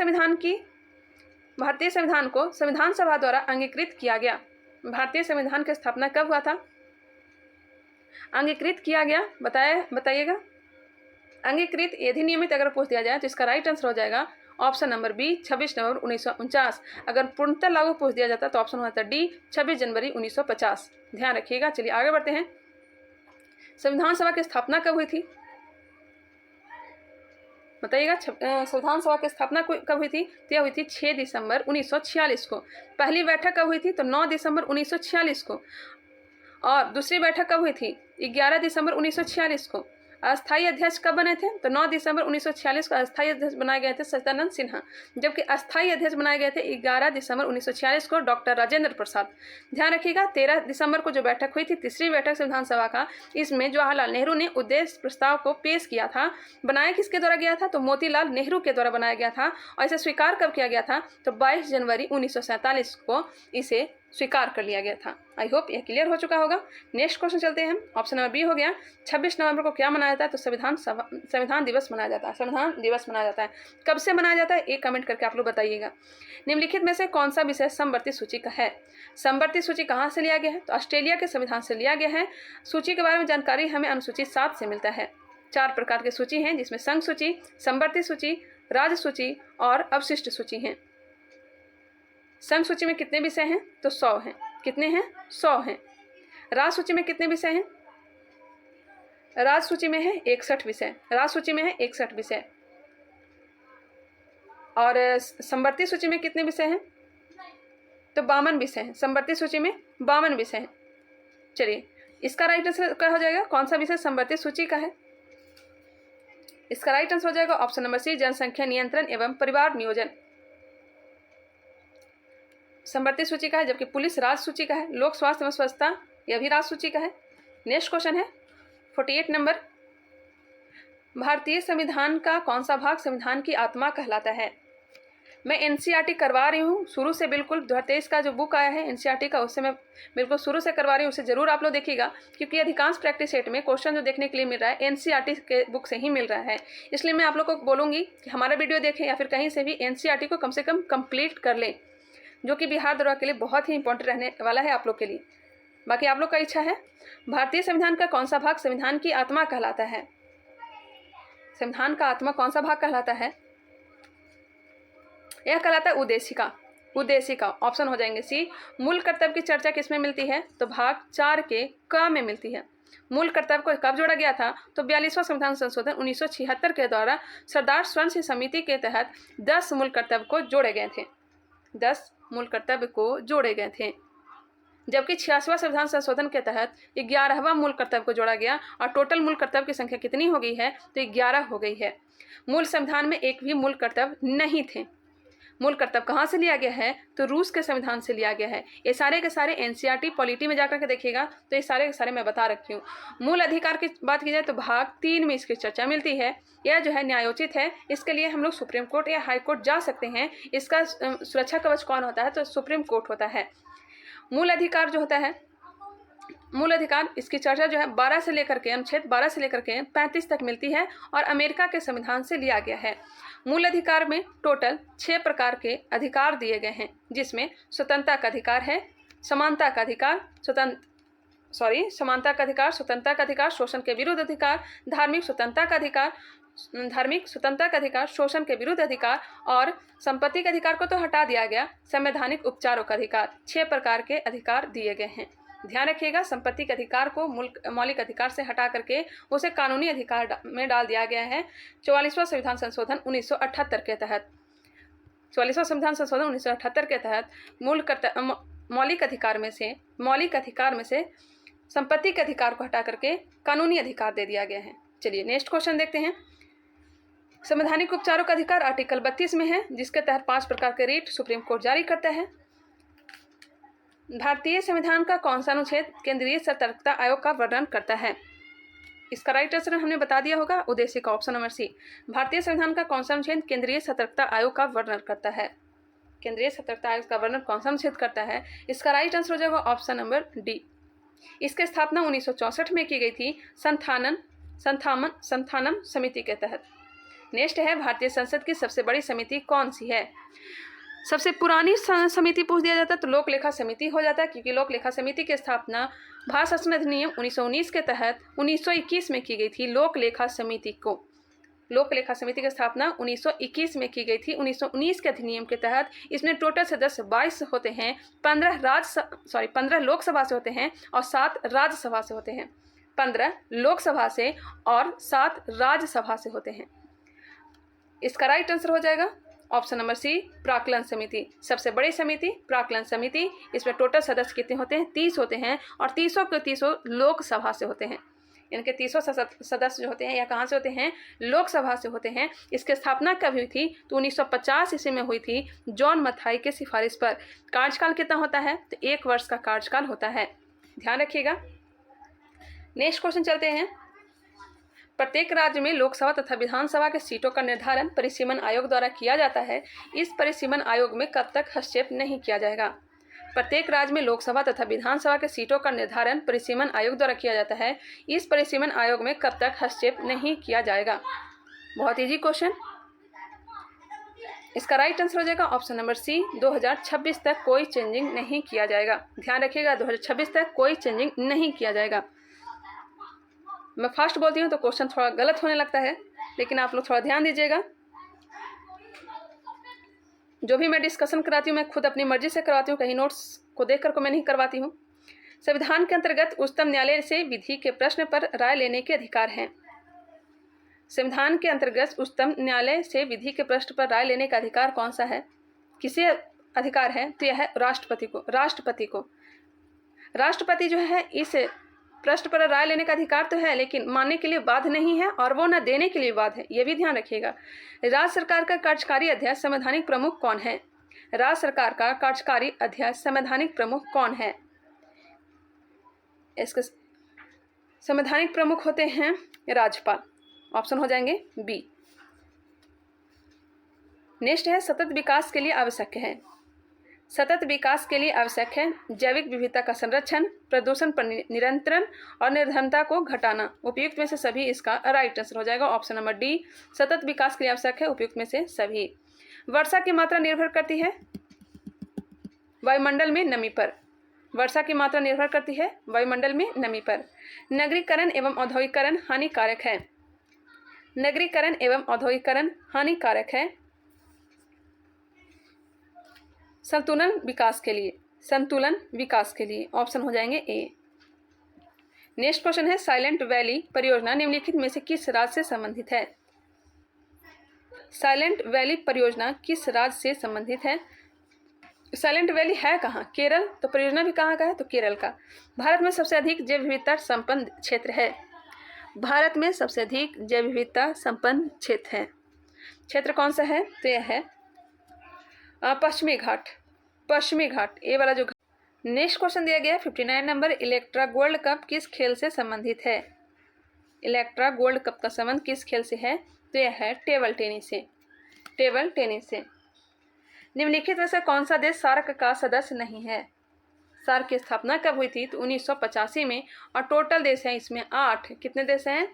संविधान को संविधान सभा द्वारा अंगीकृत किया गया। भारतीय संविधान की स्थापना कब हुआ था? अंगीकृत किया गया, बताइएगा। अंगीकृत अधिनियमित अगर पूछ दिया जाए तो इसका राइट आंसर हो जाएगा ऑप्शन नंबर बी 26 नवंबर 1949। अगर पूर्णतः लागू पूछ दिया जाता तो ऑप्शन होता डी 26 जनवरी 1950। ध्यान रखिएगा। चलिए आगे बढ़ते हैं। संविधान सभा की स्थापना कब हुई थी? बताइएगा। संविधान सभा की स्थापना कब हुई थी? तो यह हुई थी 6 दिसंबर 1946 को। पहली बैठक कब हुई थी? तो 9 दिसंबर 1946 को। और दूसरी बैठक कब हुई थी? 11 दिसंबर 1946 को। अस्थायी अध्यक्ष कब बने थे? तो 9 दिसंबर 1946 को अस्थायी अध्यक्ष बनाए गए थे सच्चिदानंद सिन्हा, जबकि अस्थायी अध्यक्ष बनाए गए थे 11 दिसंबर 1946 को डॉक्टर राजेंद्र प्रसाद। ध्यान रखिएगा। 13 दिसंबर को जो बैठक हुई थी, तीसरी बैठक संविधान सभा का, इसमें जवाहरलाल नेहरू ने उद्देश्य प्रस्ताव को पेश किया था। बनाया किसके द्वारा गया था? तो मोतीलाल नेहरू के द्वारा बनाया गया था। और इसे स्वीकार कब किया गया था? तो 22 जनवरी 1947 को इसे स्वीकार कर लिया गया था। आई होप यह क्लियर हो चुका होगा। नेक्स्ट क्वेश्चन चलते हैं। ऑप्शन नंबर बी हो गया। 26 नवंबर को क्या मनाया जाता है? तो संविधान दिवस मनाया जाता है। संविधान दिवस मनाया जाता है। कब से मनाया जाता है? एक कमेंट करके आप लोग बताइएगा। निम्नलिखित में से कौन सा विषय समवर्ती सूची का है? समवर्ती सूची कहाँ से लिया गया है? तो ऑस्ट्रेलिया के संविधान से लिया गया है। सूची के बारे में जानकारी हमें अनुसूची 7 से मिलता है। 4 प्रकार की सूची हैं, जिसमें संघ सूची, समवर्ती सूची, राज्य सूची और अवशिष्ट सूची हैं। संघ सूची में कितने विषय हैं? तो 100 हैं। कितने हैं? 100 हैं। राज्य सूची में कितने विषय हैं? राज्य सूची में है 61 विषय। राज्य सूची में है 61 विषय। और समवर्ती सूची में कितने विषय हैं? तो 52 विषय हैं। समवर्ती सूची में 52 विषय हैं। चलिए इसका राइट आंसर क्या हो जाएगा? कौन सा विषय समवर्ती सूची का है? इसका राइट आंसर हो जाएगा ऑप्शन नंबर सी, जनसंख्या नियंत्रण एवं परिवार नियोजन। समवर्ती सूची का है, जबकि पुलिस राज्य सूची का है। लोक स्वास्थ्य एवं स्वच्छता यह भी राज्य सूची का है। नेक्स्ट क्वेश्चन है 48 नंबर। भारतीय संविधान का कौन सा भाग संविधान की आत्मा कहलाता है? मैं एनसीईआरटी करवा रही हूँ शुरू से, बिल्कुल 2023 का जो बुक आया है एनसीईआरटी का, उससे मैं बिल्कुल शुरू से करवा रही हूँ। उसे जरूर आप लोग देखिएगा, क्योंकि अधिकांश प्रैक्टिस सेट में क्वेश्चन जो देखने के लिए मिल रहा है एनसीईआरटी के बुक से ही मिल रहा है। इसलिए मैं आप लोग को बोलूँगी कि हमारा वीडियो देखें या फिर कहीं से भी एनसीईआरटी को कम से कम कंप्लीट कर लें, जो कि बिहार दरोगा के लिए बहुत ही इंपॉर्टेंट रहने वाला है आप लोग के लिए। बाकी आप लोग का इच्छा है। भारतीय संविधान का कौन सा भाग संविधान की आत्मा कहलाता है? संविधान का आत्मा कौन सा भाग कहलाता है? यह कहलाता है उद्देशिका। उद्देशिका ऑप्शन हो जाएंगे सी। मूल कर्तव्य की चर्चा किसमें मिलती है? तो भाग 4 के क में मिलती है। मूल कर्तव्य को कब जोड़ा गया था? तो 42वां संविधान संशोधन 1976 के द्वारा सरदार स्वर्ण सिंह समिति के तहत 10 मूल कर्तव्य को जोड़े गए थे। 10 मूल कर्तव्य को जोड़े गए थे, जबकि 86वां संविधान संशोधन के तहत 11वां मूल कर्तव्य को जोड़ा गया। और टोटल मूल कर्तव्य की संख्या कितनी हो गई है? तो 11 हो गई है। मूल संविधान में एक भी मूल कर्तव्य नहीं थे। मूल कर्तव्य कहाँ से लिया गया है? तो रूस के संविधान से लिया गया है। ये सारे के सारे एनसीईआरटी पॉलिटी में जाकर के देखिएगा तो ये सारे के सारे मैं बता रखी हूँ। मूल अधिकार की बात की जाए तो भाग 3 में इसकी चर्चा मिलती है। यह जो है न्यायोचित है, इसके लिए हम लोग सुप्रीम कोर्ट या हाई कोर्ट जा सकते हैं। इसका सुरक्षा कवच कौन होता है? तो सुप्रीम कोर्ट होता है। मूल अधिकार जो होता है, मूल अधिकार इसकी चर्चा जो है 12 से लेकर के अनुच्छेद 12 से लेकर के 35 तक मिलती है और अमेरिका के संविधान से लिया गया है। मूल अधिकार में टोटल 6 प्रकार के अधिकार दिए गए हैं, जिसमें स्वतंत्रता का अधिकार है, समानता का अधिकार, समानता का अधिकार, स्वतंत्रता का अधिकार, शोषण के विरुद्ध अधिकार, धार्मिक स्वतंत्रता का अधिकार, शोषण के विरुद्ध अधिकार और संपत्ति के अधिकार को तो हटा दिया गया, संवैधानिक उपचारों का अधिकार। 6 प्रकार के अधिकार दिए गए हैं। ध्यान रखिएगा, संपत्ति के अधिकार को मौलिक अधिकार से हटा करके उसे कानूनी अधिकार में डाल दिया गया है 44वां संविधान संशोधन 1978 के तहत। 44वां संविधान संशोधन 1978 के तहत मौलिक अधिकार में से संपत्ति के अधिकार को हटा करके कानूनी अधिकार दे दिया गया है। चलिए नेक्स्ट क्वेश्चन देखते हैं। संवैधानिक उपचारों का अधिकार आर्टिकल 32 में है, जिसके तहत 5 प्रकार के रिट सुप्रीम कोर्ट जारी करता है। भारतीय संविधान का कौन सा अनुच्छेद केंद्रीय सतर्कता आयोग का वर्णन करता है? इसका राइट आंसर हमने बता दिया होगा, उद्देश्य का ऑप्शन नंबर सी। भारतीय संविधान का कौन सा अनुच्छेद केंद्रीय सतर्कता आयोग का वर्णन करता है? केंद्रीय सतर्कता आयोग का वर्णन कौन सा अनुच्छेद करता है? इसका राइट आंसर हो जाएगा ऑप्शन नंबर डी। इसकी स्थापना 1964 में की गई थी संथानम समिति के तहत। नेक्स्ट है, भारतीय संसद की सबसे बड़ी समिति कौन सी है? सबसे पुरानी समिति पूछ दिया जाता है तो लोक लेखा समिति हो जाता है, क्योंकि लोक लेखा समिति की स्थापना भारत शासन अधिनियम 1919 के तहत 1921 में की गई थी। लोक लेखा समिति की स्थापना 1921 में की गई थी 1919 के अधिनियम के तहत। इसमें टोटल सदस्य 22 होते हैं, 15 लोकसभा से होते हैं और 7 राज्यसभा से होते हैं। 15 लोकसभा से और 7 राज्यसभा से होते हैं। इसका राइट आंसर हो जाएगा ऑप्शन नंबर सी, प्राक्कलन समिति। सबसे बड़ी समिति प्राक्कलन समिति। इसमें टोटल सदस्य कितने होते हैं? 30 होते हैं और 30 के 30 लोकसभा से होते हैं। इनके 30 सदस्य जो होते हैं या कहाँ से होते हैं? लोकसभा से होते हैं। इसकी स्थापना कब हुई थी? तो 1950 ईस्वी में हुई थी जॉन मथाई के सिफारिश पर। कार्यकाल कितना होता है? तो 1 वर्ष का कार्यकाल होता है। ध्यान रखिएगा। नेक्स्ट क्वेश्चन चलते हैं। प्रत्येक राज्य में लोकसभा तथा विधानसभा के सीटों का निर्धारण परिसीमन आयोग द्वारा किया जाता है। इस परिसीमन आयोग में कब तक हस्तक्षेप नहीं किया जाएगा? प्रत्येक राज्य में लोकसभा तथा विधानसभा के सीटों का निर्धारण परिसीमन आयोग द्वारा किया जाता है। इस परिसीमन आयोग में कब तक हस्तक्षेप नहीं किया जाएगा? बहुत इजी क्वेश्चन। इसका राइट आंसर हो जाएगा ऑप्शन नंबर सी, 2026 तक कोई चेंजिंग नहीं किया जाएगा। ध्यान रखिएगा, 2026 तक कोई चेंजिंग नहीं किया जाएगा। मैं फास्ट बोलती हूँ तो क्वेश्चन थोड़ा गलत होने लगता है, लेकिन आप लोग थोड़ा ध्यान दीजिएगा। जो भी मैं डिस्कशन कराती हूँ मैं खुद अपनी मर्जी से करवाती हूँ, कहीं नोट्स को देख कर को मैं नहीं करवाती हूँ। संविधान के अंतर्गत उच्चतम न्यायालय से विधि के प्रश्न पर राय लेने के अधिकार हैं। संविधान के अंतर्गत उच्चतम न्यायालय से विधि के प्रश्न पर राय लेने का अधिकार कौन सा है? किसे अधिकार है? तो यह है राष्ट्रपति को। राष्ट्रपति जो है इस प्रश्न पर राय लेने का अधिकार तो है, लेकिन मानने के लिए बाध्य नहीं है और वो न देने के लिए बाध्य है। ये भी ध्यान रखिएगा। राज्य सरकार का कार्यकारी अध्यक्ष संवैधानिक प्रमुख कौन है? राज्य सरकार का कार्यकारी अध्यक्ष संवैधानिक प्रमुख कौन है? इसके संवैधानिक प्रमुख होते हैं राज्यपाल। ऑप्शन हो जाएंगे बी। नेक्स्ट है, सतत विकास के लिए आवश्यक है। सतत विकास के लिए आवश्यक है जैविक विविधता का संरक्षण, प्रदूषण पर नियंत्रण और निर्धनता को घटाना। उपयुक्त में से सभी इसका राइट आंसर हो जाएगा ऑप्शन नंबर डी। सतत विकास के लिए आवश्यक है उपयुक्त में से सभी। वर्षा की मात्रा निर्भर करती है वायुमंडल में नमी पर। वर्षा की मात्रा निर्भर करती है वायुमंडल में नमी पर। नगरीकरण एवं औद्योगिकरण हानिकारक है। नगरीकरण एवं औद्योगिकरण हानिकारक है संतुलन विकास के लिए। ऑप्शन हो जाएंगे ए। नेक्स्ट क्वेश्चन है साइलेंट वैली परियोजना निम्नलिखित में से किस राज्य से संबंधित है? साइलेंट वैली परियोजना किस राज्य से संबंधित है? साइलेंट वैली है कहाँ? केरल। तो परियोजना भी कहाँ का है? तो केरल का। भारत में सबसे अधिक जैव विविधता संपन्न क्षेत्र है। भारत में सबसे अधिक जैव विविधता संपन्न क्षेत्र है। क्षेत्र कौन सा है? तो यह है पश्चिमी घाट। पश्चिमी घाट ये वाला जो। नेक्स्ट क्वेश्चन दिया गया है 59 नंबर, इलेक्ट्रा गोल्ड कप किस खेल से संबंधित है? इलेक्ट्रा गोल्ड कप का संबंध किस खेल से है? तो यह है टेबल टेनिस से। टेबल टेनिस से। निम्नलिखित में से कौन सा देश सार्क का सदस्य नहीं है? सार्क की स्थापना कब हुई थी? तो 1985 में। और टोटल देश हैं इसमें 8। कितने देश हैं?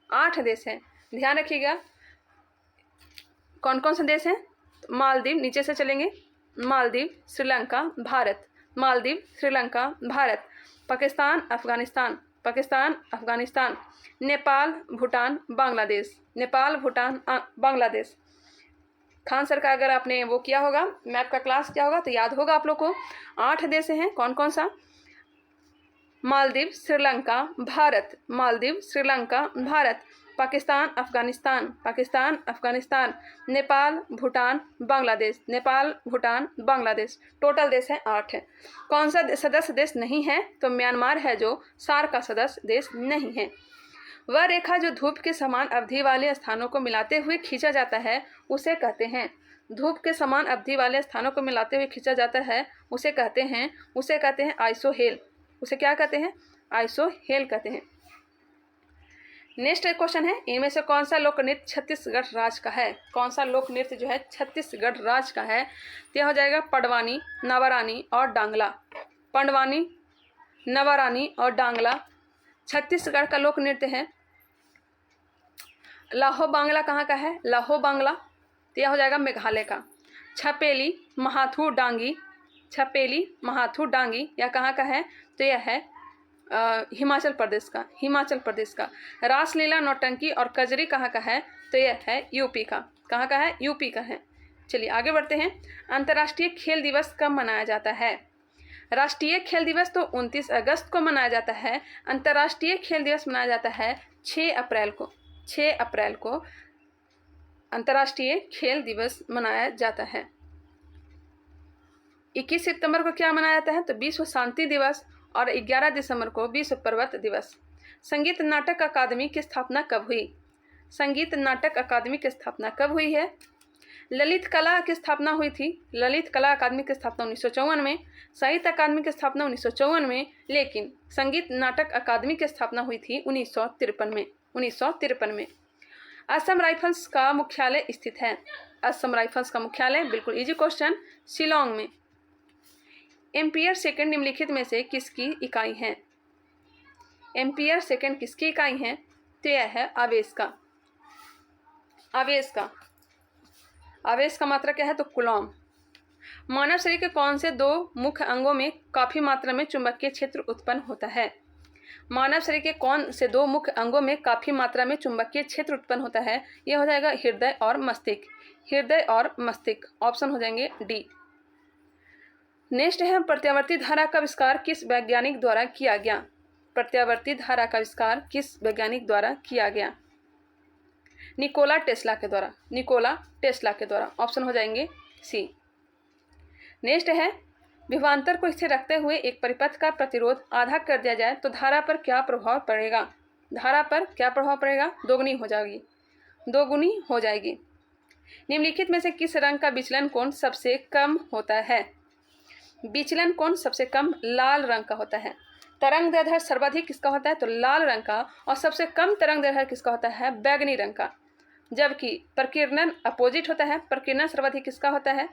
8 देश हैं। ध्यान रखिएगा कौन कौन से देश हैं। मालदीव, नीचे से चलेंगे, मालदीव, श्रीलंका, भारत, मालदीव, श्रीलंका, भारत, पाकिस्तान, अफगानिस्तान, पाकिस्तान, अफगानिस्तान, नेपाल, भूटान, बांग्लादेश, नेपाल, भूटान, बांग्लादेश। खान सर का अगर आपने वो किया होगा, मैप का क्लास किया होगा तो याद होगा आप लोग को। 8 देश हैं। कौन कौन सा? मालदीव, श्रीलंका, भारत, मालदीव, श्रीलंका, भारत, पाकिस्तान, अफगानिस्तान, पाकिस्तान, अफगानिस्तान, नेपाल, भूटान, बांग्लादेश, नेपाल, भूटान, बांग्लादेश। टोटल देश है 8 है। कौन सा सदस्य देश नहीं है? तो म्यांमार है जो सार्क का सदस्य देश नहीं है। वह रेखा जो धूप के समान अवधि वाले स्थानों को मिलाते हुए खींचा जाता है उसे कहते हैं। धूप के समान अवधि वाले स्थानों को मिलाते हुए खींचा जाता है उसे कहते हैं आइसोहेल। उसे क्या कहते हैं? आइसोहेल कहते हैं। नेक्स्ट क्वेश्चन है, इनमें से कौन सा लोक नृत्य छत्तीसगढ़ राज्य का है? कौन सा लोक नृत्य जो है छत्तीसगढ़ राज्य का है? तो यह हो जाएगा पडवानी, नवारानी और डांगला। पडवानी, नवारानी और डांगला छत्तीसगढ़ का लोक नृत्य है। लाहो बांग्ला कहाँ का है? लाहो बांग्ला तो यह हो जाएगा मेघालय का। छपेली, महाथू डांगी, छपेली, महाथू डांगी यह कहाँ का है? तो यह है हिमाचल प्रदेश का। हिमाचल प्रदेश का। रासलीला, नौटंकी और कजरी कहाँ का है? तो यह है यूपी का। कहाँ का है? यूपी का है। चलिए आगे बढ़ते हैं। अंतर्राष्ट्रीय खेल दिवस कब मनाया जाता है? राष्ट्रीय खेल दिवस तो 29 अगस्त को मनाया जाता है। अंतर्राष्ट्रीय खेल दिवस मनाया जाता है 6 अप्रैल को। 6 अप्रैल को अंतर्राष्ट्रीय खेल दिवस मनाया जाता है। 21 सितंबर को क्या मनाया जाता है? तो विश्व शांति दिवस। और 11 दिसंबर को विश्व पर्वत दिवस। संगीत नाटक अकादमी की स्थापना कब हुई? संगीत नाटक अकादमी की स्थापना कब हुई है? ललित कला की स्थापना हुई थी। ललित कला अकादमी की स्थापना 1954 में। साहित्य अकादमी की स्थापना 1954 में। लेकिन संगीत नाटक अकादमी की स्थापना हुई थी 1953 में। 1953 में। असम राइफल्स का मुख्यालय स्थित है। असम राइफल्स का मुख्यालय, बिल्कुल इजी क्वेश्चन, शिलोंग में। एम्पियर सेकंड निम्नलिखित में से किसकी इकाई है? एम्पियर सेकंड किसकी इकाई है? तो यह है आवेश का। आवेश का। आवेश का मात्रा क्या है? तो कूलॉम। मानव शरीर के कौन से 2 मुख्य अंगों में काफी मात्रा में चुंबकीय क्षेत्र उत्पन्न होता है? मानव शरीर के कौन से 2 मुख्य अंगों में काफी मात्रा में चुंबकीय क्षेत्र उत्पन्न होता है? यह हो जाएगा हृदय और मस्तिष्क। हृदय और मस्तिष्क। ऑप्शन हो जाएंगे डी। नेक्स्ट है, प्रत्यावर्ती धारा का आविष्कार किस वैज्ञानिक द्वारा किया गया? प्रत्यावर्ती धारा का आविष्कार किस वैज्ञानिक द्वारा किया गया? निकोला टेस्ला के द्वारा। निकोला टेस्ला के द्वारा। ऑप्शन हो जाएंगे सी। नेक्स्ट है, विभवांतर को स्थिर रखते हुए एक परिपथ का प्रतिरोध आधा कर दिया जाए तो धारा पर क्या प्रभाव पड़ेगा? धारा पर क्या प्रभाव पड़ेगा? दोगुनी हो जाएगी। दोगुनी हो जाएगी। निम्नलिखित में से किस रंग का विचलन कोण सबसे कम होता है? विचलन कोण सबसे कम लाल रंग का होता है। तरंग दैर्घ्य सर्वाधिक किसका होता है? तो लाल रंग का। और सबसे कम तरंग दैर्घ्य किसका होता है? बैगनी रंग का। जबकि प्रकीर्णन अपोजिट होता है। प्रकीर्णन सर्वाधिक किसका होता है?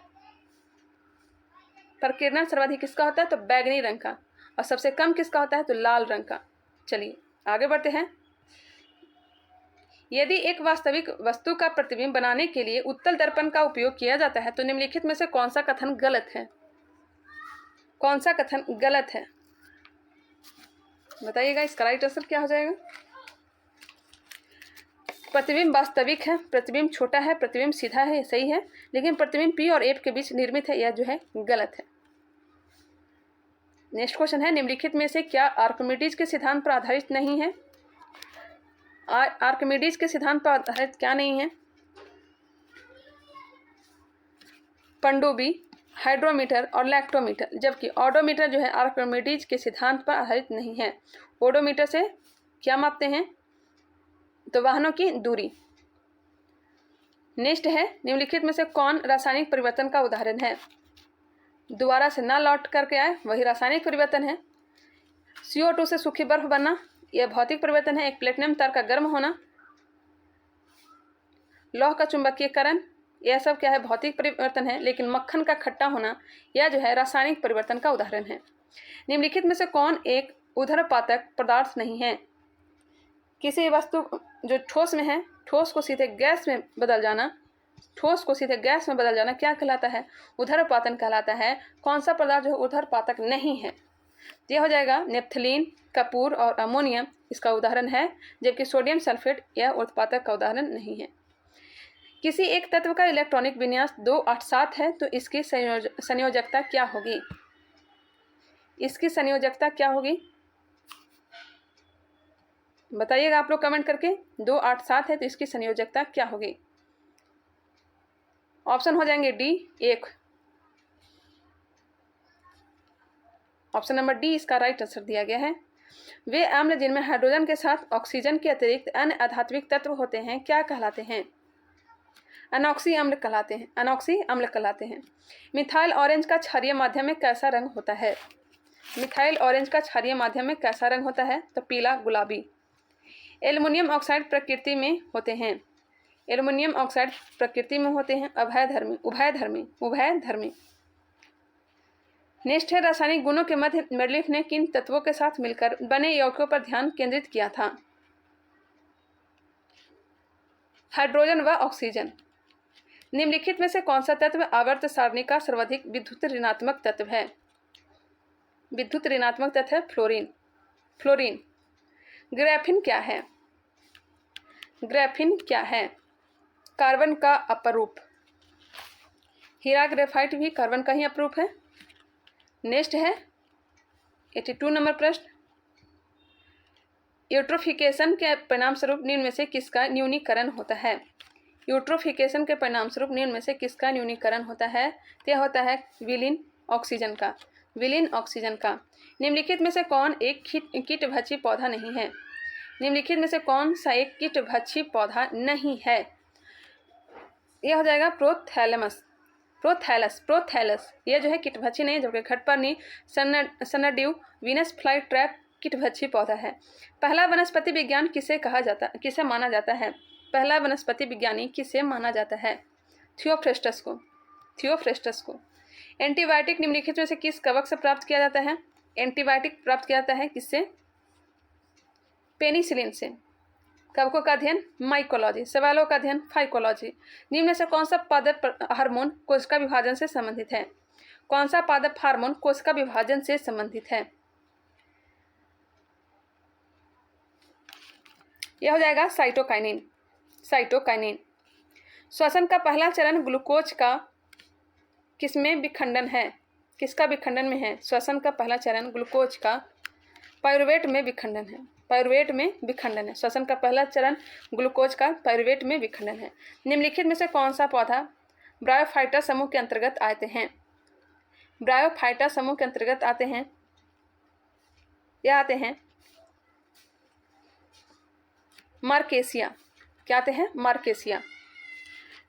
प्रकीर्णन सर्वाधिक किसका होता है? तो बैगनी रंग का। और सबसे कम किसका होता है? तो लाल रंग का। चलिए आगे बढ़ते हैं। यदि एक वास्तविक वस्तु का प्रतिबिंब बनाने के लिए उत्तल दर्पण का उपयोग किया जाता है तो निम्नलिखित में से कौन सा कथन गलत है? कौन सा कथन गलत है? बताइएगा, इसका राइट आंसर क्या हो जाएगा? प्रतिबिंब वास्तविक है, प्रतिबिंब छोटा है, प्रतिबिंब सीधा है, सही है। लेकिन प्रतिबिंब P और F के बीच निर्मित है, यह जो है गलत है। नेक्स्ट क्वेश्चन है, निम्नलिखित में से क्या आर्किमिडीज के सिद्धांत पर आधारित नहीं है? आर्किमिडीज के सिद्धांत पर आधारित क्या नहीं है? पनडुब्बी, हाइड्रोमीटर और लैक्टोमीटर, जबकि ओडोमीटर जो है आर्किमिडीज के सिद्धांत पर आधारित नहीं है। ओडोमीटर से क्या मापते हैं? तो वाहनों की दूरी। नेक्स्ट है, निम्नलिखित में से कौन रासायनिक परिवर्तन का उदाहरण है? दोबारा से ना लौट करके आए वही रासायनिक परिवर्तन है। CO2 से सूखी बर्फ बनना यह भौतिक परिवर्तन है। एक प्लेटिनम तार का गर्म होना, लौह का चुंबकीयकरण, यह सब क्या है? भौतिक परिवर्तन है। लेकिन मक्खन का खट्टा होना यह जो है रासायनिक परिवर्तन का उदाहरण है। निम्नलिखित में से कौन एक ऊर्ध्वपातक पदार्थ नहीं है? किसी वस्तु जो ठोस में है, ठोस को सीधे गैस में बदल जाना, ठोस को सीधे गैस में बदल जाना क्या कहलाता है? ऊर्ध्वपातन कहलाता है। कौन सा पदार्थ जो ऊर्ध्वपातक नहीं है? यह हो जाएगा नेप्थलीन, कपूर और अमोनियम इसका उदाहरण है, जबकि सोडियम सल्फेट यह ऊर्ध्वपातक का उदाहरण नहीं है। किसी एक तत्व का इलेक्ट्रॉनिक विन्यास 287 है तो इसकी संयोजकता क्या होगी? इसकी संयोजकता क्या होगी बताइएगा आप लोग कमेंट करके। 287 है तो इसकी संयोजकता क्या होगी? ऑप्शन हो जाएंगे डी 1। ऑप्शन नंबर डी इसका राइट आंसर दिया गया है। वे अम्ल जिनमें हाइड्रोजन के साथ ऑक्सीजन के अतिरिक्त अन्य अधात्विक तत्व होते हैं क्या कहलाते हैं? अनॉक्सी अम्ल कहलाते हैं। अनॉक्सी अम्ल कहलाते हैं। मिथाइल ऑरेंज का क्षारीय माध्यम में कैसा रंग होता है? मिथाइल ऑरेंज का क्षारीय माध्यम में कैसा रंग होता है? तो पीला गुलाबी। एल्युमिनियम ऑक्साइड प्रकृति में होते हैं। एल्युमिनियम ऑक्साइड प्रकृति में होते हैं अभयधर्मी, उभयधर्मी, उभयधर्मी। नेक्स्ट है, रासायनिक गुणों के मध्य मेंडलीफ ने किन तत्वों के साथ मिलकर बने यौगिकों पर ध्यान केंद्रित किया था? हाइड्रोजन व ऑक्सीजन। निम्नलिखित में से कौन सा तत्व आवर्त सारणी का सर्वाधिक विद्युत ऋणात्मक तत्व है? विद्युत ऋणात्मक तत्व है फ्लोरीन। फ्लोरीन। ग्रेफिन क्या है? ग्रेफिन क्या है? कार्बन का अपरूप। हीरा ग्रेफाइट भी कार्बन का ही अपरूप है। नेक्स्ट है 82 नंबर प्रश्न, यूट्रोफिकेशन के परिणाम स्वरूप निम्न में से किसका न्यूनीकरण होता है? यूट्रोफिकेशन के परिणाम स्वरूप निम्न में से किसका न्यूनीकरण होता है? यह होता है विलीन ऑक्सीजन का। विलीन ऑक्सीजन का। निम्नलिखित में से कौन एक कीटभक्षी पौधा नहीं है? निम्नलिखित में से कौन सा एक कीटभक्षी पौधा नहीं है? यह हो जाएगा प्रोथैलेमस। प्रोथैलस। प्रोथैलस यह जो है कीटभक्षी नहीं है, जबकि घटपर्णी सन्नाड्यू वीनस फ्लाई ट्रैप कीटभक्षी पौधा है। पहला वनस्पति विज्ञान किसे माना जाता है? पहला वनस्पति विज्ञानी किसे माना जाता है? थियोफ्रेस्टस को। थियोफ्रेस्टस को। एंटीबायोटिक निम्नलिखित में से किस कवक से प्राप्त किया जाता है? एंटीबायोटिक प्राप्त किया जाता है किससे? पेनिसिलिन से। कवकों का अध्ययन माइकोलॉजी, सवालों का अध्ययन फाइकोलॉजी। निम्न में से कौन सा पादप हार्मोन कोशिका विभाजन से संबंधित है? कौन सा पादप हार्मोन कोशिका विभाजन से संबंधित है? यह हो जाएगा साइटोकाइनिन। साइटोकाइनिन। श्वसन का पहला चरण ग्लूकोज का किसमें विखंडन है? किसका विखंडन में है? श्वसन का पहला चरण ग्लूकोज का पाइरुवेट में विखंडन है। पाइरुवेट में विखंडन है। श्वसन का पहला चरण ग्लूकोज का पाइरुवेट में विखंडन है। निम्नलिखित में से कौन सा पौधा ब्रायोफाइटा समूह के अंतर्गत आते हैं? ब्रायोफाइटा समूह के अंतर्गत आते हैं। यह आते हैं मार्केसिया। क्या आते हैं? मार्केसिया।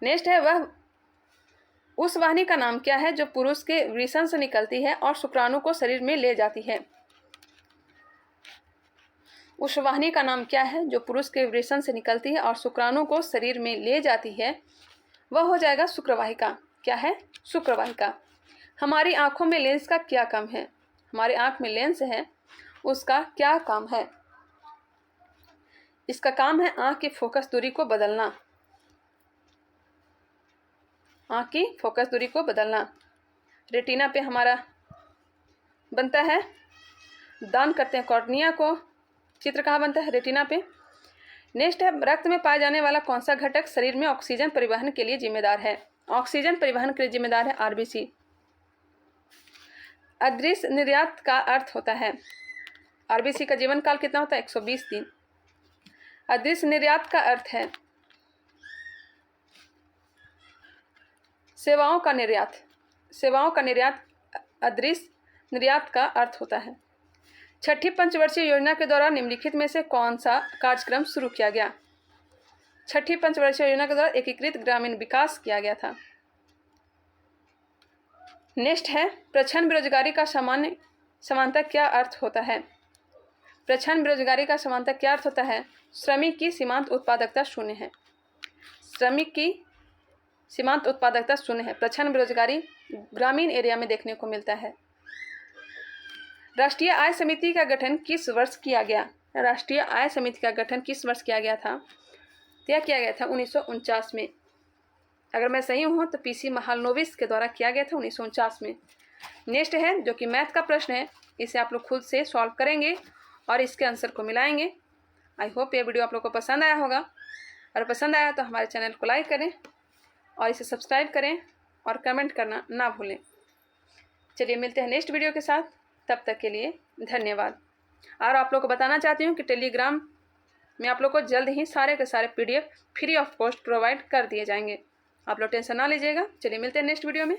नेक्स्ट है, वह उस वाहिनी का नाम क्या है जो पुरुष के वृषण से निकलती है और शुक्राणु को शरीर में ले जाती है? उस वाहिनी का नाम क्या है जो पुरुष के वृषण से निकलती है और शुक्राणु को शरीर में ले जाती है? वह हो जाएगा शुक्रवाहिका। क्या है? शुक्रवाहिका। हमारी आंखों में लेंस का क्या काम है? हमारी आंख में लेंस है, उसका क्या काम है? इसका काम है आंख की फोकस दूरी को बदलना। आंख की फोकस दूरी को बदलना। रेटिना पे हमारा बनता है, दान करते हैं कॉर्निया को। चित्र कहाँ बनता है? रेटिना पे। नेक्स्ट है, रक्त में पाया जाने वाला कौन सा घटक शरीर में ऑक्सीजन परिवहन के लिए जिम्मेदार है? ऑक्सीजन परिवहन के लिए जिम्मेदार है आरबीसी। अदृश्य निर्यात का अर्थ होता है। आरबीसी का जीवन काल कितना होता है? 120 दिन। अदृश्य निर्यात का अर्थ है सेवाओं का निर्यात। सेवाओं का निर्यात अदृश्य निर्यात का अर्थ होता है। छठी पंचवर्षीय योजना के द्वारा निम्नलिखित में से कौन सा कार्यक्रम शुरू किया गया? छठी पंचवर्षीय योजना के द्वारा एकीकृत ग्रामीण विकास किया गया था। नेक्स्ट है प्रच्छन्न बेरोजगारी का समानता क्या अर्थ होता है? प्रच्छन्न बेरोजगारी का समानता क्या अर्थ होता है? श्रमिक की सीमांत उत्पादकता शून्य है। श्रमिक की सीमांत उत्पादकता शून्य है। प्रच्छन्न बेरोजगारी ग्रामीण एरिया में देखने को मिलता है। राष्ट्रीय आय समिति का गठन किस वर्ष किया गया? राष्ट्रीय आय समिति का गठन किस वर्ष किया गया था? यह किया गया था 1949 में। अगर मैं सही हूँ तो पीसी महालनोबिस के द्वारा किया गया था 1949 में। नेक्स्ट है जो कि मैथ का प्रश्न है, इसे आप लोग खुद से सॉल्व करेंगे और इसके आंसर को मिलाएंगे। आई होप ये वीडियो आप लोग को पसंद आया होगा। अगर पसंद आया तो हमारे चैनल को लाइक करें और इसे सब्सक्राइब करें और कमेंट करना ना भूलें। चलिए मिलते हैं नेक्स्ट वीडियो के साथ, तब तक के लिए धन्यवाद। और आप लोग को बताना चाहती हूँ कि टेलीग्राम में आप लोग को जल्द ही सारे के सारे PDF free of cost provide कर दिए जाएंगे। आप लोग टेंशन ना लीजिएगा। चलिए मिलते हैं नेक्स्ट वीडियो में।